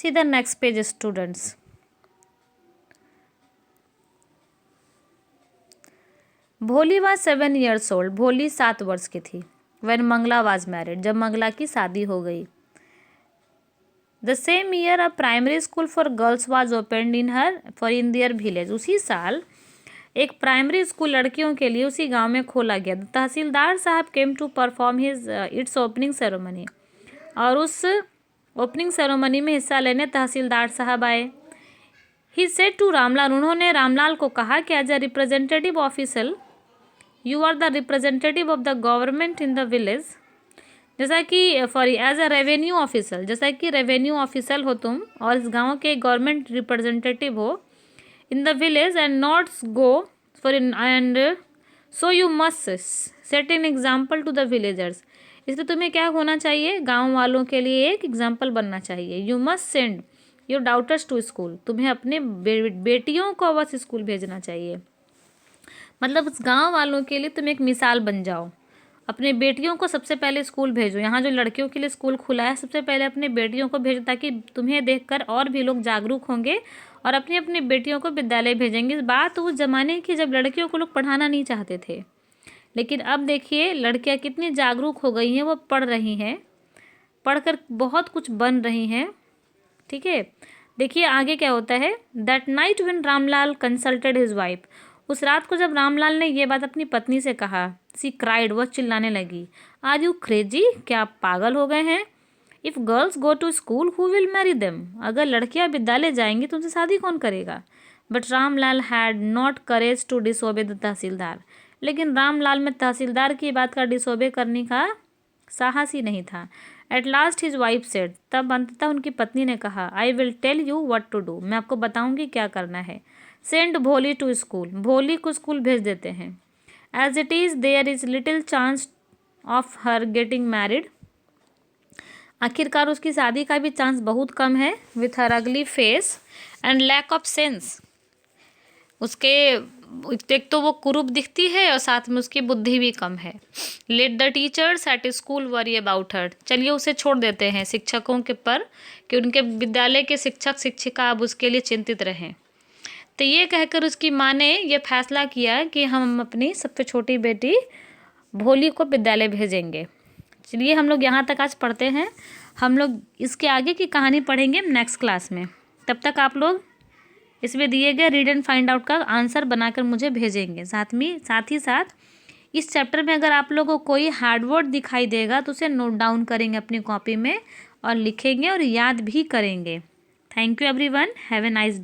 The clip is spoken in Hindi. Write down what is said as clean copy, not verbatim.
See the next page, students. भोली was 7 years old. भोली 7 वर्ष की थी. When Mangla was married. जब मंगला की शादी हो गई. The same year a primary school for girls was opened in their village. उसी साल एक प्राइमरी स्कूल लड़कियों के लिए उसी गांव में खोला गया. तहसीलदार साहब came to perform its opening ceremony. और उस ओपनिंग सेरेमनी में हिस्सा लेने तहसीलदार साहब आए. He said to Ramlal. उन्होंने रामलाल को कहा कि as a representative officer you are the representative of the government in the village. जैसा कि एज अ रेवेन्यू ऑफिसर, जैसा कि रेवेन्यू ऑफिसर हो तुम और इस गांव के गवर्नमेंट रिप्रेजेंटेटिव हो in the village and not go for and so you must set an example to the villagers. इसलिए तुम्हें क्या होना चाहिए, गांव वालों के लिए एक एग्जाम्पल बनना चाहिए. You must send your daughters to school. तुम्हें अपने बेटियों को बस स्कूल भेजना चाहिए. मतलब उस गांव वालों के लिए तुम एक मिसाल बन जाओ. अपने बेटियों को सबसे पहले स्कूल भेजो. यहाँ जो लड़कियों के लिए स्कूल खुला है, सबसे पहले अपने बेटियों को भेजो ताकि तुम्हें देखकर और भी लोग जागरूक होंगे और अपनी अपनी बेटियों को विद्यालय भेजेंगे. इस बात उस जमाने की जब लड़कियों को लोग पढ़ाना नहीं चाहते थे, लेकिन अब देखिए लड़कियाँ कितनी जागरूक हो गई हैं. वो पढ़ रही हैं, पढ़कर बहुत कुछ बन रही हैं. ठीक है, देखिए आगे क्या होता है. That night when Ramlal consulted his wife. उस रात को जब रामलाल ने ये बात अपनी पत्नी से कहा, सी क्राइड, वह चिल्लाने लगी. आर यू क्रेजी, क्या आप पागल हो गए हैं. If girls go to school who will marry them. अगर लड़कियां विद्यालय जाएंगी तो उनसे शादी कौन करेगा. But Ramlal had not courage to disobey the tehsildar. लेकिन रामलाल में तहसीलदार की बात का डिसोबे करने का साहस ही नहीं था. At last his wife said. तब अंततः उनकी पत्नी ने कहा, I will tell you what to do. मैं आपको बताऊंगी क्या करना है. सेंड भोली टू स्कूल. भोली को स्कूल भेज देते हैं. As it is there is little chance of her getting married. आखिरकार उसकी शादी का भी चांस बहुत कम है. With her ugly face and lack of sense. उसके एक तो वो कुरूप दिखती है और साथ में उसकी बुद्धि भी कम है. Let the teachers at school worry about her. चलिए उसे छोड़ देते हैं शिक्षकों के पर कि उनके विद्यालय के शिक्षक शिक्षिका अब उसके लिए चिंतित रहें. तो ये कहकर उसकी माँ ने ये फैसला किया कि हम अपनी सबसे छोटी बेटी भोली को विद्यालय भेजेंगे. चलिए हम लोग यहाँ तक आज पढ़ते हैं. हम लोग इसके आगे की कहानी पढ़ेंगे नेक्स्ट क्लास में. तब तक आप लोग इसमें दिए गए रीड एंड फाइंड आउट का आंसर बनाकर मुझे भेजेंगे. साथ ही साथ इस चैप्टर में अगर आप लोगों को कोई हार्ड वर्ड दिखाई देगा तो उसे नोट डाउन करेंगे अपनी कॉपी में और लिखेंगे और याद भी करेंगे. Thank you everyone. Have a nice day.